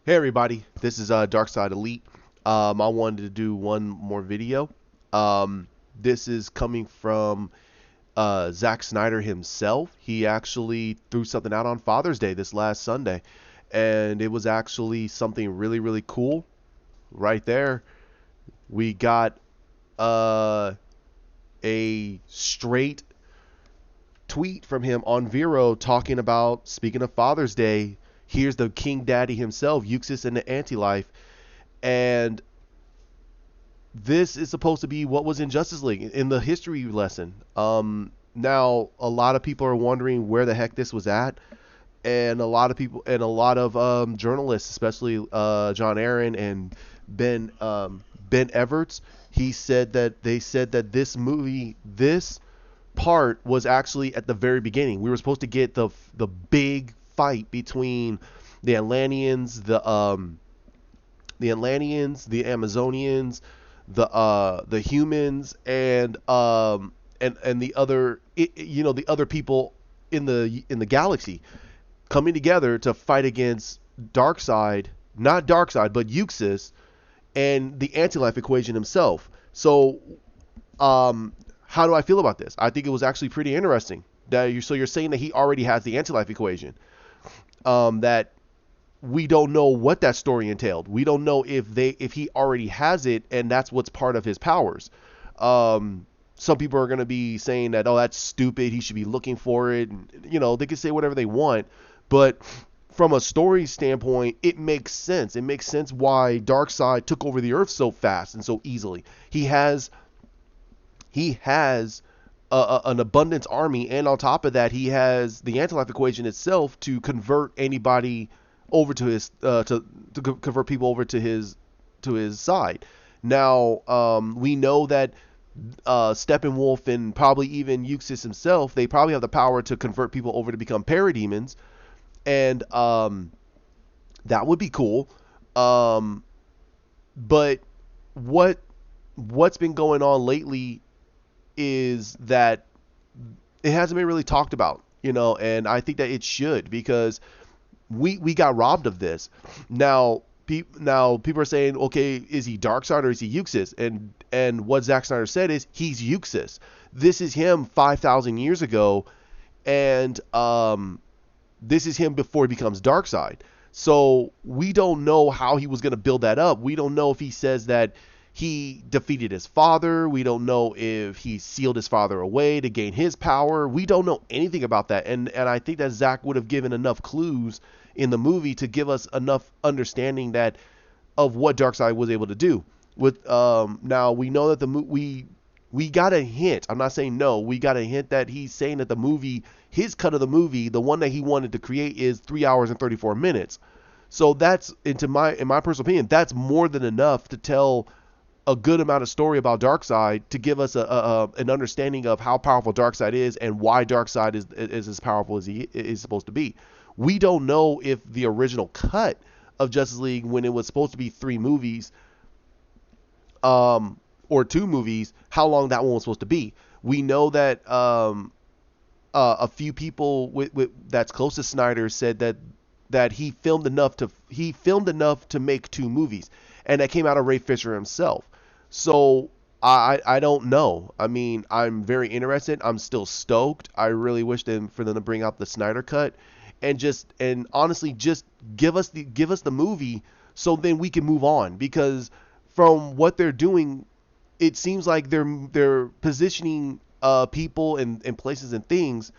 Hey everybody, this is Darkseid Elite. I wanted to do one more video. This is coming from Zack Snyder himself. He actually threw something out on Father's Day this last Sunday, and it was actually something really, really cool. Right there, we got uh, a straight tweet from him on Vero talking about, speaking of Father's Day, here's the King Daddy himself, Uxas and the Anti-Life. And this is supposed to be what was in Justice League in the history lesson. Now a lot of people are wondering where the heck this was at, and a lot of people and a lot of journalists, especially John Aaron and Ben Everts, he said that they said that this part was actually at the very beginning. We were supposed to get the big fight between the Atlanteans, the Amazonians, the humans, and the other the other people in the galaxy coming together to fight against Darkseid, not Darkseid, but Uxas and the anti-life equation himself. So, how do I feel about this? I think it was actually pretty interesting. So you're saying that he already has the anti-life equation. That we don't know what that story entailed. We don't know if he already has it and that's what's part of his powers. Some people are going to be saying that, oh, that's stupid. He should be looking for it. And, they can say whatever they want, but from a story standpoint, it makes sense. It makes sense why Darkseid took over the Earth so fast and so easily. He has an abundance army, and on top of that, he has the anti-life equation itself to convert anybody over to his to convert people over to his side. Now, we know that Steppenwolf and probably even Uxas himself, they probably have the power to convert people over to become parademons, and that would be cool. But what's been going on lately is that it hasn't been really talked about, and I think that it should, because we got robbed of this. Now, people are saying, okay, is he Darkseid or is he Uxas? And what Zack Snyder said is he's Uxas. This is him 5,000 years ago, and this is him before he becomes Darkseid. So we don't know how he was going to build that up. We don't know if he says that he defeated his father. We don't know if he sealed his father away to gain his power. We don't know anything about that. And I think that Zack would have given enough clues in the movie to give us enough understanding that of what Darkseid was able to do. With now we know that we got a hint. I'm not saying no. We got a hint that he's saying that the movie, his cut of the movie, the one that he wanted to create, is 3 hours and 34 minutes. So that's, in my personal opinion, that's more than enough to tell a good amount of story about Darkseid, to give us an understanding of how powerful Darkseid is and why Darkseid is as powerful as he is supposed to be. We don't know if the original cut of Justice League, when it was supposed to be 3 movies, or 2 movies, how long that one was supposed to be. We know that a few people that's close to Snyder said that he filmed enough to make 2 movies, and that came out of Ray Fisher himself. So I don't know. I mean, I'm very interested. I'm still stoked. I really wish for them to bring out the Snyder cut, and honestly just give us the movie, so then we can move on, because from what they're doing, it seems like they're positioning people and places and things,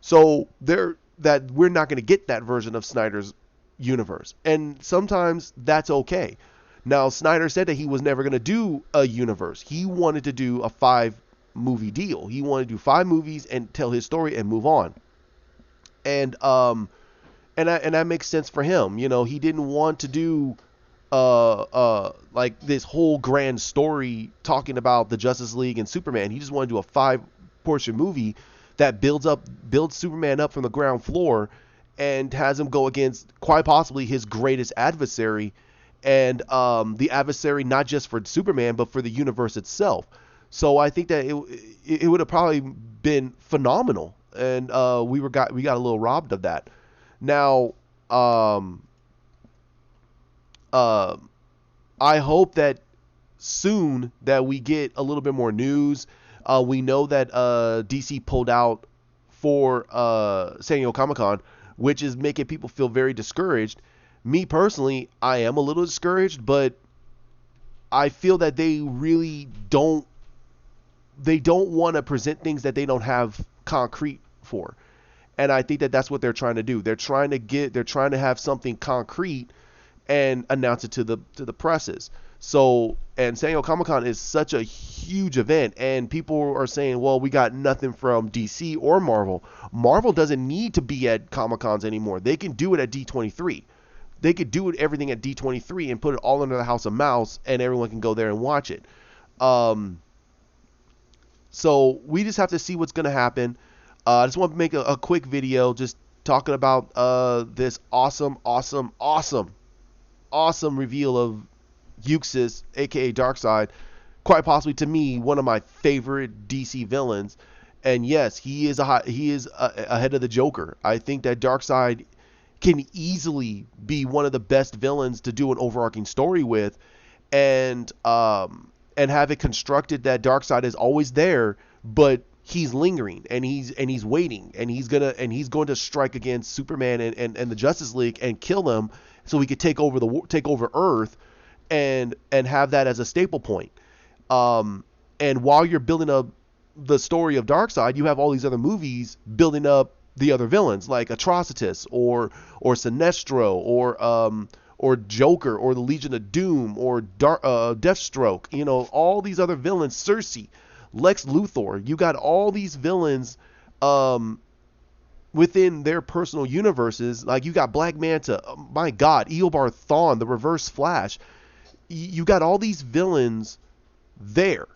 so that we're not going to get that version of Snyder's universe, and sometimes that's okay. Now, Snyder said that he was never going to do a universe. He wanted to do a 5-movie deal. He wanted to do 5 movies and tell his story and move on. And that makes sense for him. He didn't want to do like this whole grand story talking about the Justice League and Superman. He just wanted to do a 5-portion movie that builds Superman up from the ground floor and has him go against quite possibly his greatest adversary, and the adversary not just for Superman but for the universe itself. So I think that it would have probably been phenomenal, and we got a little robbed of that. Now, Uh, I hope that soon that we get a little bit more news. We know that DC pulled out for San Diego Comic-Con, which is making people feel very discouraged. Me personally, I am a little discouraged, but I feel that they really don't want to present things that they don't have concrete for. And I think that that's what they're trying to do. They're trying to have something concrete and announce it to the presses. So, and San Diego Comic Con is such a huge event, and people are saying, well, we got nothing from DC or Marvel. Marvel doesn't need to be at Comic Cons anymore. They can do it at D23. They could do it everything at D23 and put it all under the House of Mouse, and everyone can go there and watch it. Um, so we just have to see what's going to happen. I just want to make a quick video just talking about this awesome reveal of Uxas, aka Darkseid, quite possibly to me one of my favorite DC villains. And yes, he is ahead of the Joker. I think that Darkseid can easily be one of the best villains to do an overarching story with, and have it constructed that Darkseid is always there, but he's lingering and he's waiting, and he's going to strike against Superman and the Justice League and kill them, so he could take over Earth and have that as a staple point. And while you're building up the story of Darkseid, you have all these other movies building up the other villains like Atrocitus or Sinestro or Joker or the Legion of Doom or Deathstroke. You know, all these other villains, Cersei, Lex Luthor. You got all these villains within their personal universes. Like you got Black Manta, my God, Eobard Thawne, the Reverse Flash. You got all these villains there,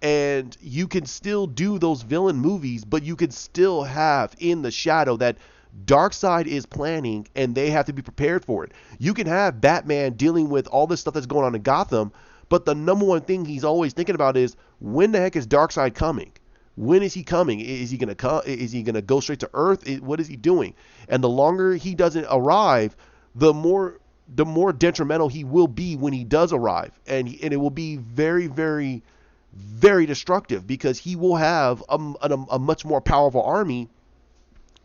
and you can still do those villain movies, but you can still have in the shadow that Darkseid is planning, and they have to be prepared for it. You can have Batman dealing with all this stuff that's going on in Gotham, but the number one thing he's always thinking about is, when the heck is Darkseid coming? When is he coming? Is he gonna come? Is he gonna go straight to Earth? What is he doing? And the longer he doesn't arrive, the more detrimental he will be when he does arrive, and it will be very, very, very destructive, because he will have a much more powerful army,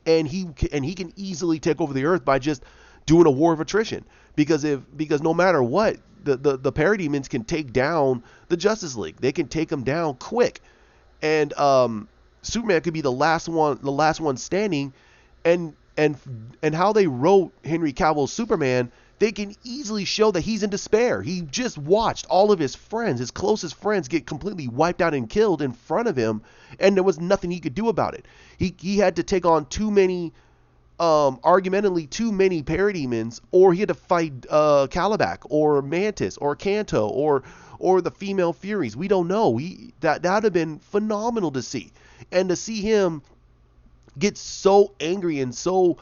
and he can easily take over the Earth by just doing a war of attrition, because no matter what, the parademons can take down the Justice League. They can take them down quick, and Superman could be the last one standing, and how they wrote Henry Cavill's Superman, they can easily show that he's in despair. He just watched all of his friends, his closest friends, get completely wiped out and killed in front of him, and there was nothing he could do about it. He had to take on argumentatively too many parademons, or he had to fight Calabac or Mantis or Kanto or the female Furies. We don't know. That would have been phenomenal to see, and to see him get so angry and so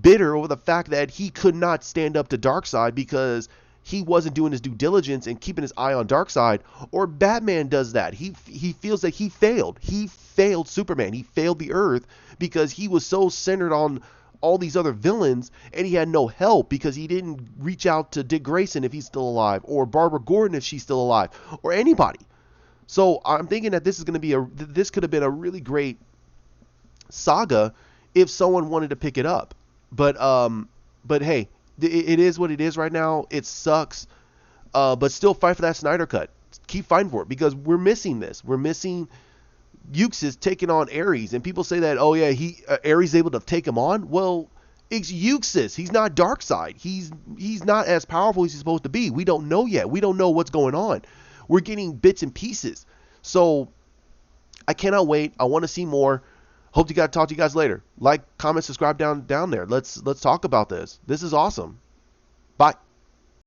bitter over the fact that he could not stand up to Darkseid because he wasn't doing his due diligence and keeping his eye on Darkseid. Or Batman does that. He feels that he failed. He failed Superman. He failed the Earth because he was so centered on all these other villains, and he had no help because he didn't reach out to Dick Grayson if he's still alive, or Barbara Gordon if she's still alive, or anybody. So I'm thinking that this could have been a really great saga if someone wanted to pick it up. But hey, it is what it is right now. It sucks. But still fight for that Snyder cut. Keep fighting for it, because we're missing this. We're missing Uxas taking on Ares, and people say that, oh yeah, Ares is able to take him on. Well, it's Uxas. He's not Darkseid. He's not as powerful as he's supposed to be. We don't know yet. We don't know what's going on. We're getting bits and pieces. So I cannot wait. I want to see more. Hope to talk to you guys later. Like, comment, subscribe down there. Let's talk about this. This is awesome. Bye.